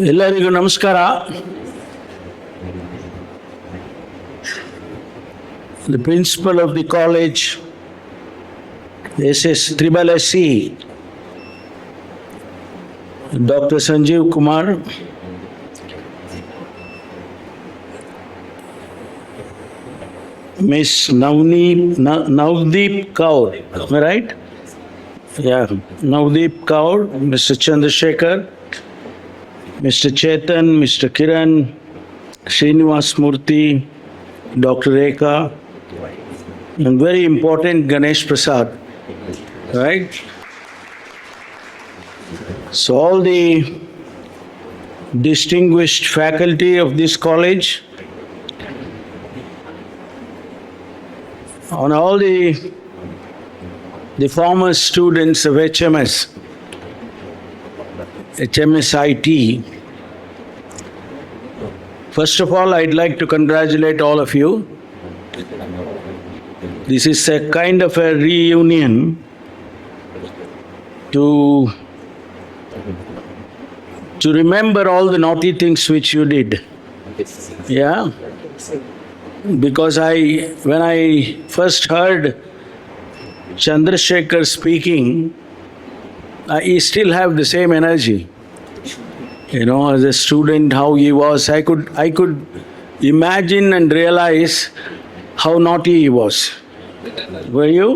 ಎಲ್ಲರಿಗೂ ನಮಸ್ಕಾರ. The principal of the college, SSSE, Dr. Sanjeev Kumar, Miss Navdeep Kaur, am I right? Yeah, Navdeep Kaur, Mr. Chandrasekhar, Mr. Chetan, Mr. Kiran, Srinivas Murthy, Dr. Rekha, and very important Ganesh Prasad, right? So all the distinguished faculty of this college, on all the former students of HMS IT. First of all, I'd like to congratulate all of you. This is a kind of a reunion to remember all the naughty things which you did. Yeah? Because when I first heard Chandrasekhar speaking, I still have the same energy. You know, as a student, how he was, I could imagine and realize how naughty he was. Were you?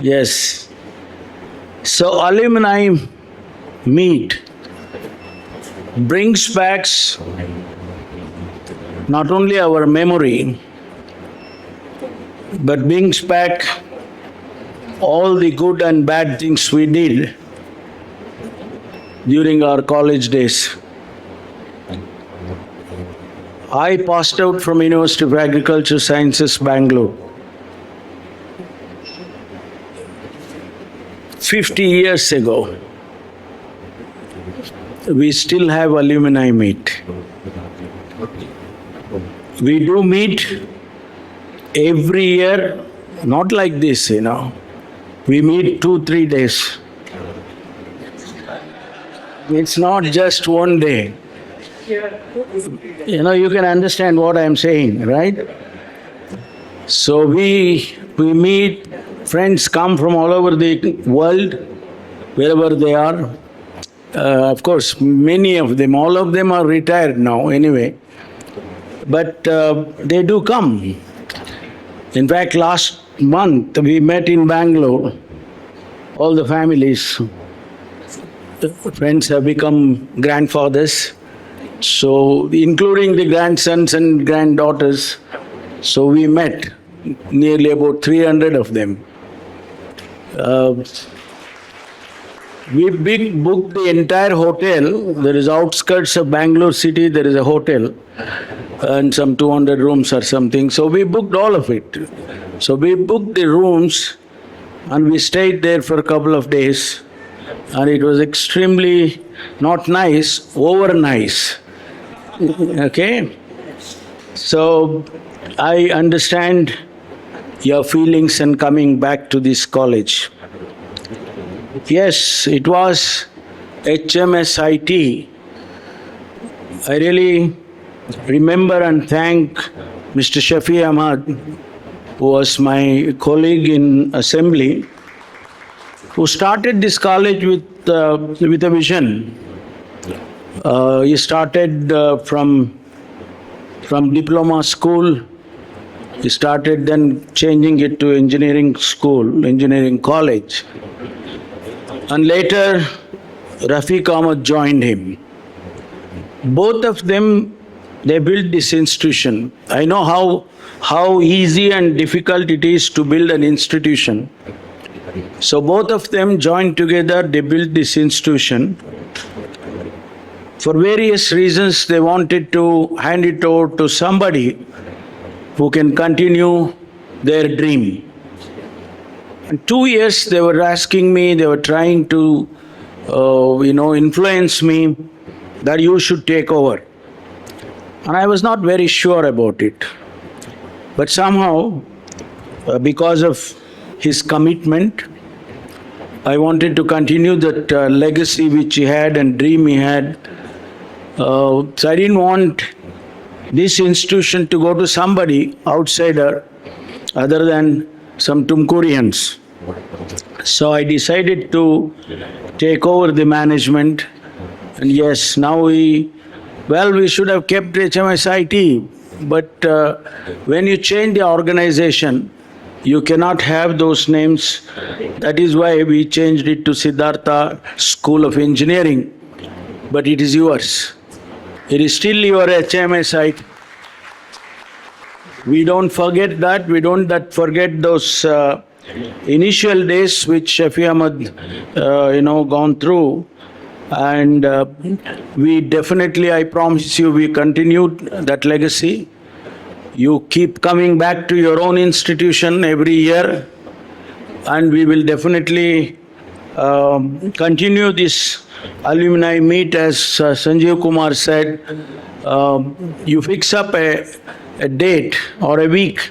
Yes. So Alumni Meet brings back not only our memory, but brings back all the good and bad things we did during our college days. I passed out from University of Agriculture Sciences, Bangalore. 50 years ago. We still have Alumni Meet. We do meet every year, not like this, you know. We meet 2-3 days. It's not just one day. You know, you can understand what I am saying, right? So we meet, friends come from all over the world, wherever they are. Of course, many of them, all of them are retired now anyway. But they do come. In fact, last month we met in Bangalore, all the families. The friends have become grandfathers, so including the grandsons and granddaughters. So we met, nearly about 300 of them. We booked the entire hotel. There is outskirts of Bangalore city, there is a hotel and some 200 rooms or something. So we booked all of it. So we booked the rooms and we stayed there for a couple of days. And it was extremely not nice, over nice. Okay? So I understand your feelings and coming back to this college. Yes, it was HMS IT. I really remember and thank Mr. Shafi Ahmad, who was my colleague in assembly, who started this college with a vision. He started from diploma school. He started then changing it to engineering school, engineering college. And later, Rafiq Ahmad joined him. Both of them, they built this institution. I know how easy and difficult it is to build an institution. So both of them joined together, they built this institution. For various reasons, they wanted to hand it over to somebody who can continue their dream. And 2 years they were asking me, they were trying to, influence me that you should take over. And I was not very sure about it. But somehow, because of his commitment, I wanted to continue that legacy which he had and dream he had, So I didn't want this institution to go to somebody outsider other than some Tumkurians. So I decided to take over the management. And yes, now we should have kept HMS IT, but when you change the organization, you cannot have those names. That is why we changed it to Siddhartha School of Engineering. But it is yours. It is still your HMS IT. We don't forget that. We don't forget those initial days which Shafi Ahmad, gone through. And we definitely, I promise you, we continued that legacy. You keep coming back to your own institution every year, and we will definitely continue this alumni meet. As Sanjeev Kumar said, you fix up a date or a week.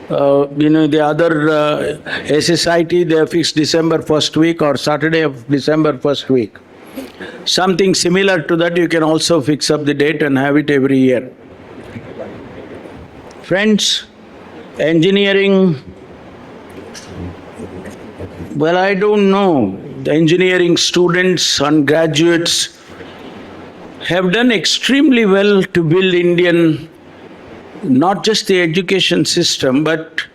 The other SSIT, they fix December first week or Saturday of December first week. Something similar to that, you can also fix up the date and have it every year. Friends, engineering, well, I don't know. The engineering students and graduates have done extremely well to build Indian, not just the education system, but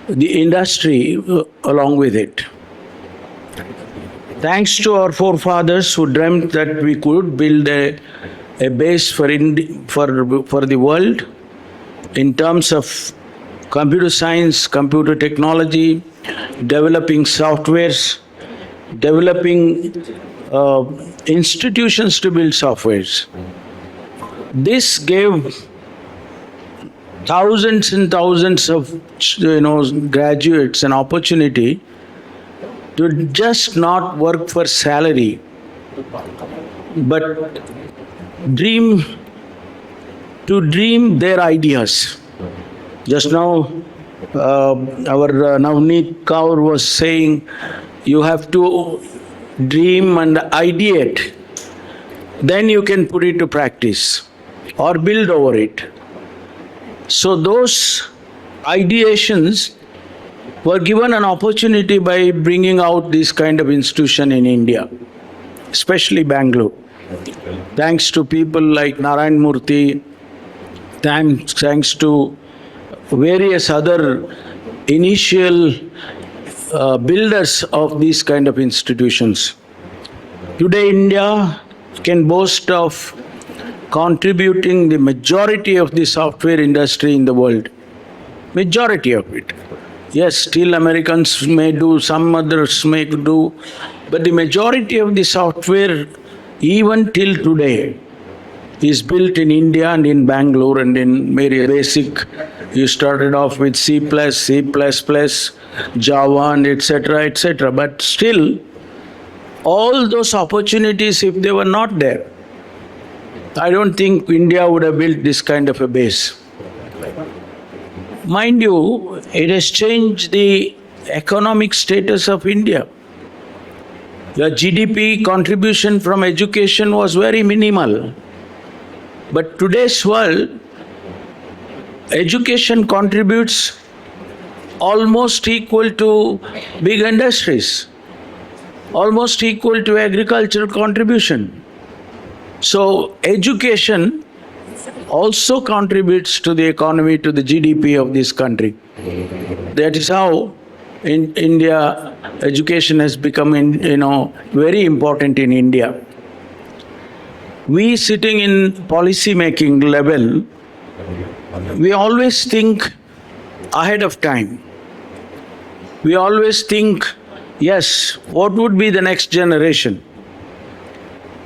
the industry along with it. Thanks to our forefathers who dreamt that we could build a base for the world in terms of computer science, computer technology, developing softwares, developing institutions to build softwares. This gave thousands and thousands of graduates an opportunity to just not work for salary, but dream their ideas. Just now, our Navneet Kaur was saying, you have to dream and ideate, then you can put it to practice or build over it. So those ideations were given an opportunity by bringing out this kind of institution in India, especially Bangalore. Thanks to people like Narayan Murthy, thanks to various other initial builders of these kind of institutions. Today, India can boast of contributing the majority of the software industry in the world. Majority of it. Yes, still Americans may do, some others may do, but the majority of the software, even till today, is built in India and in Bangalore and in very basic. You started off with C++, Java, and etc., etc. But still, all those opportunities, if they were not there, I don't think India would have built this kind of a base. Mind you, it has changed the economic status of India. The GDP contribution from education was very minimal. But today's world, education contributes almost equal to big industries, almost equal to agricultural contribution. So education also contributes to the economy, to the GDP of this country. That is how in India education has become very important in India. We sitting in policy making level, we always think ahead of time. We always think, yes, what would be the next generation?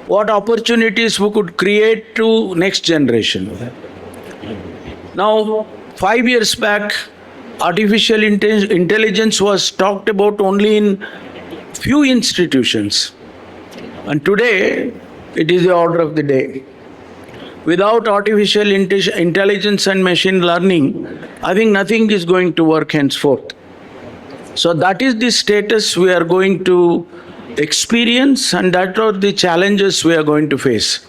What opportunities we could create to next generation? Now, 5 years back, artificial intelligence was talked about only in few institutions. And today, it is the order of the day. Without artificial intelligence and machine learning, I think nothing is going to work henceforth. So that is the status we are going to experience, and that are the challenges we are going to face.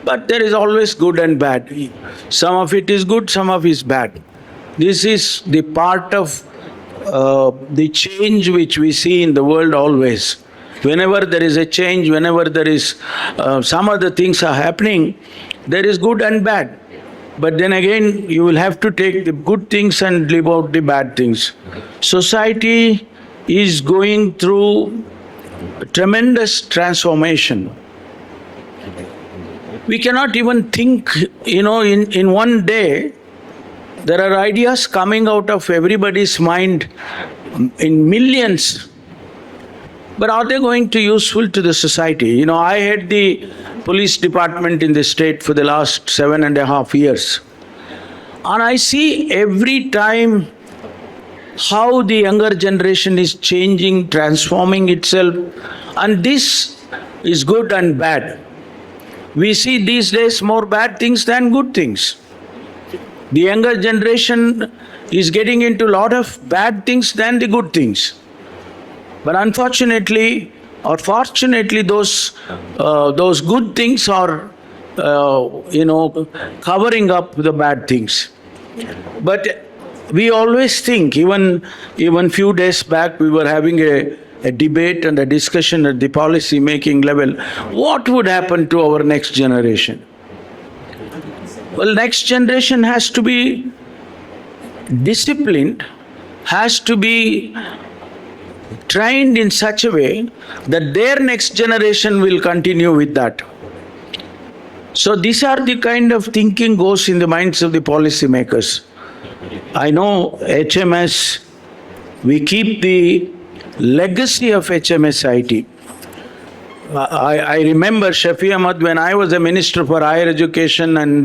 But there is always good and bad. Some of it is good, some of it is bad. This is the part of the change which we see in the world always. Whenever there is a change, whenever there is some other things are happening, there is good and bad. But then again, you will have to take the good things and leave out the bad things. Society is going through tremendous transformation. We cannot even think, in one day, there are ideas coming out of everybody's mind in millions. But are they going to be useful to the society? I had the police department in the state for the last 7.5 years. And I see every time how the younger generation is changing, transforming itself. And this is good and bad. We see these days more bad things than good things. The younger generation is getting into a lot of bad things than the good things. But unfortunately or fortunately, those good things are, covering up the bad things. But we always think, even few days back, we were having a debate and a discussion at the policy making level. What would happen to our next generation? Well, next generation has to be disciplined, has to be trained in such a way that their next generation will continue with that. So these are the kind of thinking goes in the minds of the policymakers. I know HMS, we keep the legacy of HMS IT. I remember Shafi Ahmad, when I was a minister for higher education and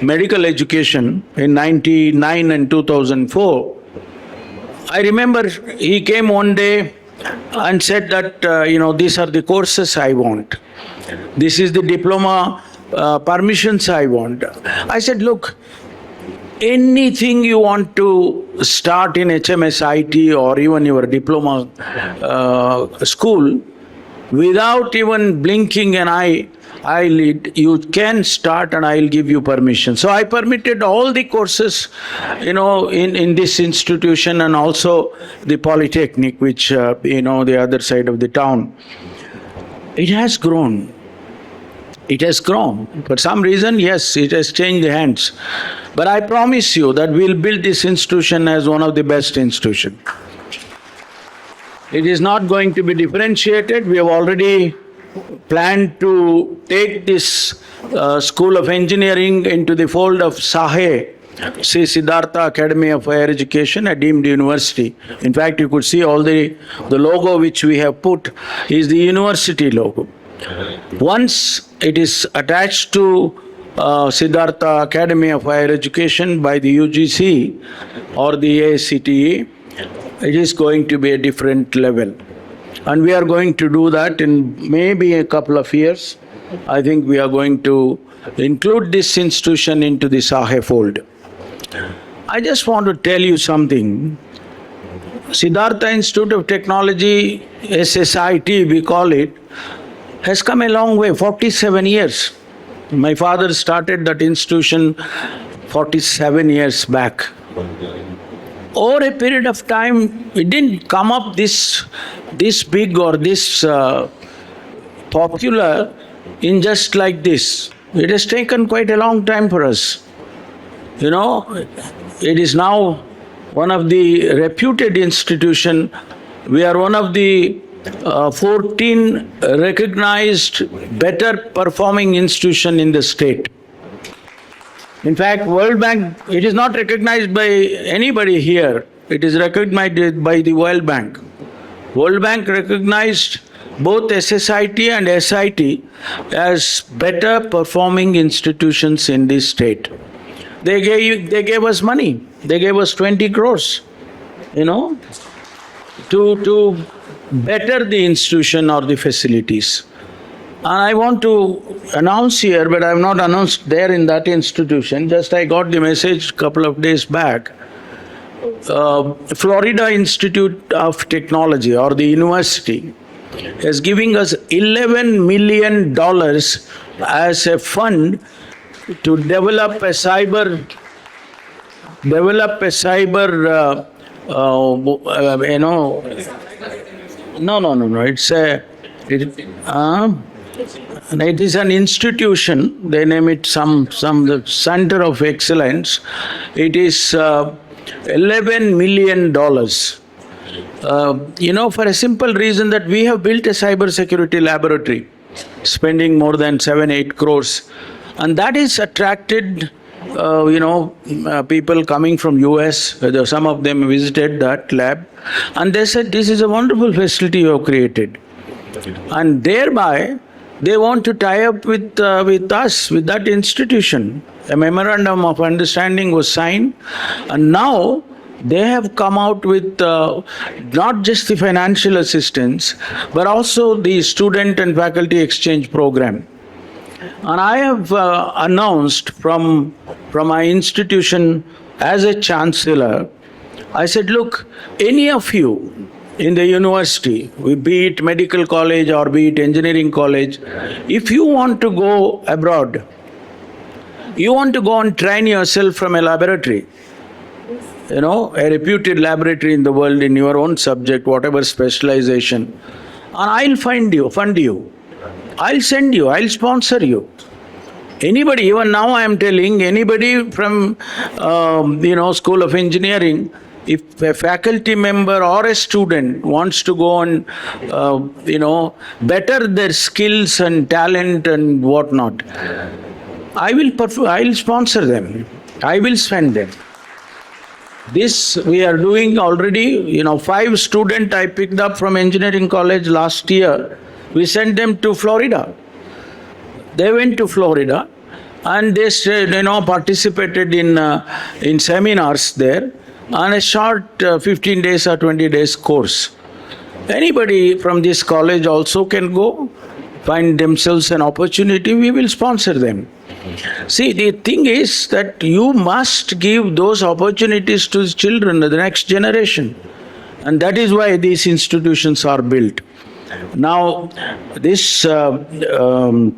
medical education in 1999 and 2004, I remember he came one day and said that, these are the courses I want. This is the diploma permissions I want. I said, look, anything you want to start in HMS IT or even your diploma school, without even blinking an eyelid, you can start and I'll give you permission. So I permitted all the courses, in this institution, and also the Polytechnic, which, the other side of the town. It has grown. It has grown. For some reason, yes, it has changed hands. But I promise you that we'll build this institution as one of the best institutions. It is not going to be differentiated. We have already planned to take this School of Engineering into the fold of SAHE, Siddhartha Academy of Higher Education, a deemed university. In fact, you could see all the logo which we have put is the university logo. Once it is attached to Siddhartha Academy of Higher Education by the UGC or the AICTE, it is going to be a different level. And we are going to do that in maybe a couple of years. I think we are going to include this institution into the SAHE fold. I just want to tell you something. Siddhartha Institute of Technology, SSIT we call it, has come a long way, 47 years. My father started that institution 47 years back. Over a period of time, it didn't come up this big or this popular in just like this. It has taken quite a long time for us. It is now one of the reputed institution. We are one of the 14 recognized better performing institution in the state. In fact, World Bank, it is not recognized by anybody here. It is recognized by the World Bank. World Bank recognized both SSIT and SIT as better performing institutions in this state. They gave us money. They gave us 20 crores, to better the institution or the facilities. And I want to announce here, but I have not announced there in that institution, just I got the message a couple of days back. Florida Institute of Technology or the university is giving us $11 million as a fund to develop a cyber no. It is an institution. They name it some center of excellence. It is $11 million. For a simple reason that we have built a cyber security laboratory, spending more than 7-8 crores, and that is attracted people coming from US. Some of them visited that lab, and they said, "This is a wonderful facility you have created," and thereby they want to tie up with us, with that institution. A memorandum of understanding was signed, and now they have come out with not just the financial assistance, but also the student and faculty exchange program. And I have announced from my institution as a chancellor, I said, look, any of you in the university, be it medical college or be it engineering college, if you want to go abroad, you want to go and train yourself from a laboratory, a reputed laboratory in the world in your own subject, whatever specialization, and I'll fund you, I'll send you, I'll sponsor you. Anybody, even now I am telling anybody from, School of Engineering, if a faculty member or a student wants to go and, better their skills and talent and whatnot, I'll sponsor them. I will spend them. This we are doing already. 5 students I picked up from engineering college last year. We sent them to Florida. They went to Florida and they participated in seminars there on a short 15 days or 20 days course. Anybody from this college also can go, find themselves an opportunity, we will sponsor them. See, the thing is that you must give those opportunities to the children, the next generation. And that is why these institutions are built. Now, this Navdeep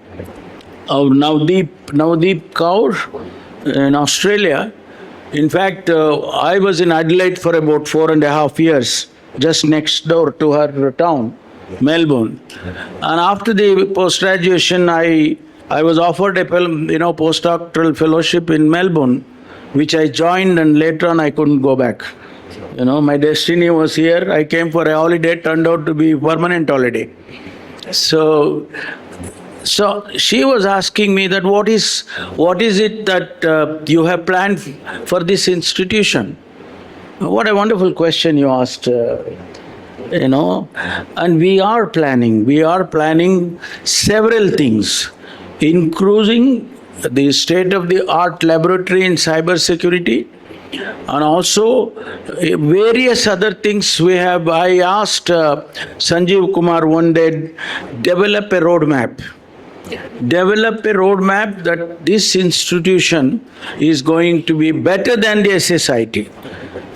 Kaur in Australia, in fact, I was in Adelaide for about 4.5 years, just next door to her town, Melbourne. And after the post-graduation, I was offered a postdoctoral fellowship in Melbourne, which I joined, and later on I couldn't go back. My destiny was here. I came for a holiday, turned out to be a permanent holiday. So she was asking me that what is it that you have planned for this institution? What a wonderful question you asked. And we are planning several things, including the state-of-the-art laboratory in cybersecurity, and also various other things we have. I asked Sanjeev Kumar one day, develop a roadmap that this institution is going to be better than the SSIT.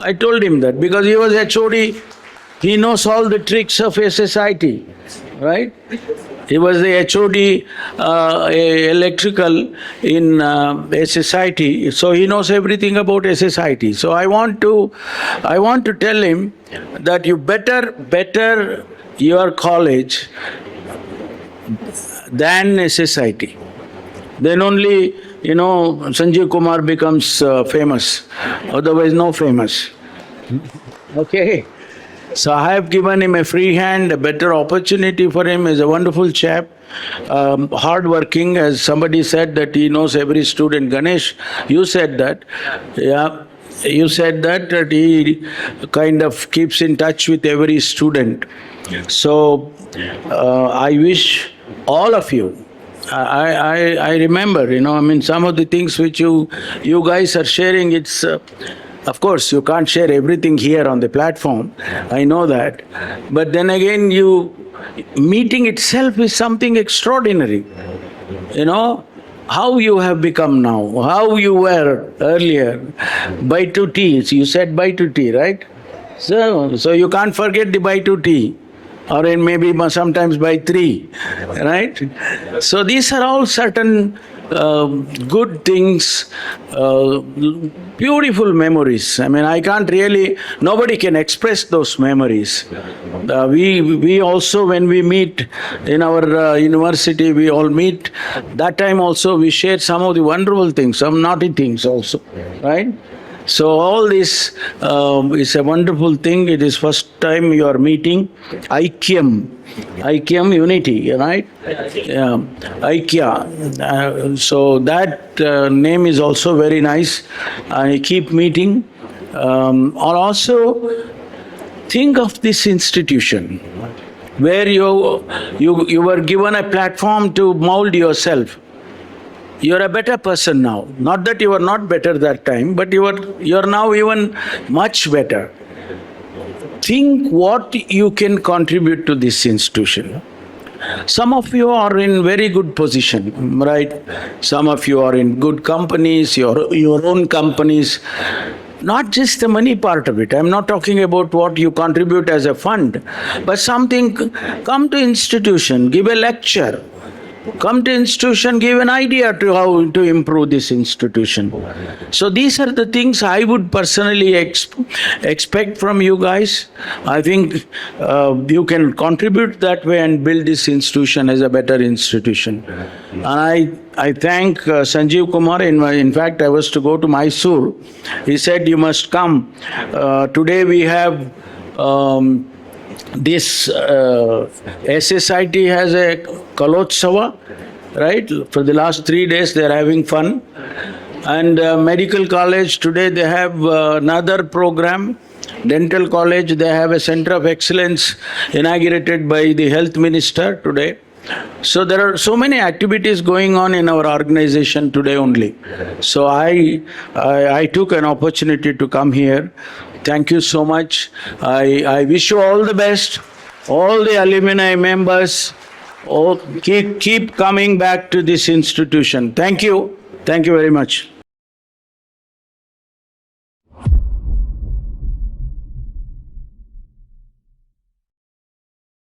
I told him that because he was HOD, he knows all the tricks of SSIT, right? He was the HOD electrical in SSIT, so he knows everything about SSIT. So I want to tell him that you better your college than SSIT. Then only, Sanjeev Kumar becomes famous. Otherwise, no famous. Okay. So I have given him a free hand, a better opportunity for him. He's a wonderful chap, hard-working. As somebody said that he knows every student. Ganesh, you said that. Yeah, you said that he kind of keeps in touch with every student. So I wish all of you, I remember, some of the things which you guys are sharing, it's... Of course, you can't share everything here on the platform. I know that. But then again, meeting itself is something extraordinary. How you have become now, how you were earlier. Bye to tea. You said bye to tea, right? So you can't forget the bye to tea. or in maybe sometimes by 3, right? So these are all certain good things, beautiful memories. I mean, I can't really, nobody can express those memories. We also, when we meet in our university, we all meet. That time also we share some of the wonderful things, some naughty things also, right? So all this is a wonderful thing. It is first time you are meeting. Aikyam, unity, right? Aikya. So that name is also very nice. I keep meeting. Or also think of this institution where you were given a platform to mold yourself. You're a better person now. Not that you were not better that time, but you're now even much better. Think what you can contribute to this institution. Some of you are in very good position, right? Some of you are in good companies, your own companies. Not just the money part of it. I'm not talking about what you contribute as a fund, but something, come to institution, give a lecture. Come to institution, give an idea to how to improve this institution. So these are the things I would personally expect from you guys. I think you can contribute that way and build this institution as a better institution. And I thank Sanjeev Kumar. In fact, I was to go to Mysore. He said, you must come. Today we have this SSIT has a Kalotsava, right? For the last 3 days they are having fun. And medical college, today they have another program. Dental college, they have a center of excellence inaugurated by the health minister today. So there are so many activities going on in our organization today only. So I took an opportunity to come here. Thank you so much. I wish you all the best. All the alumni members, keep coming back to this institution. Thank you. Thank you very much.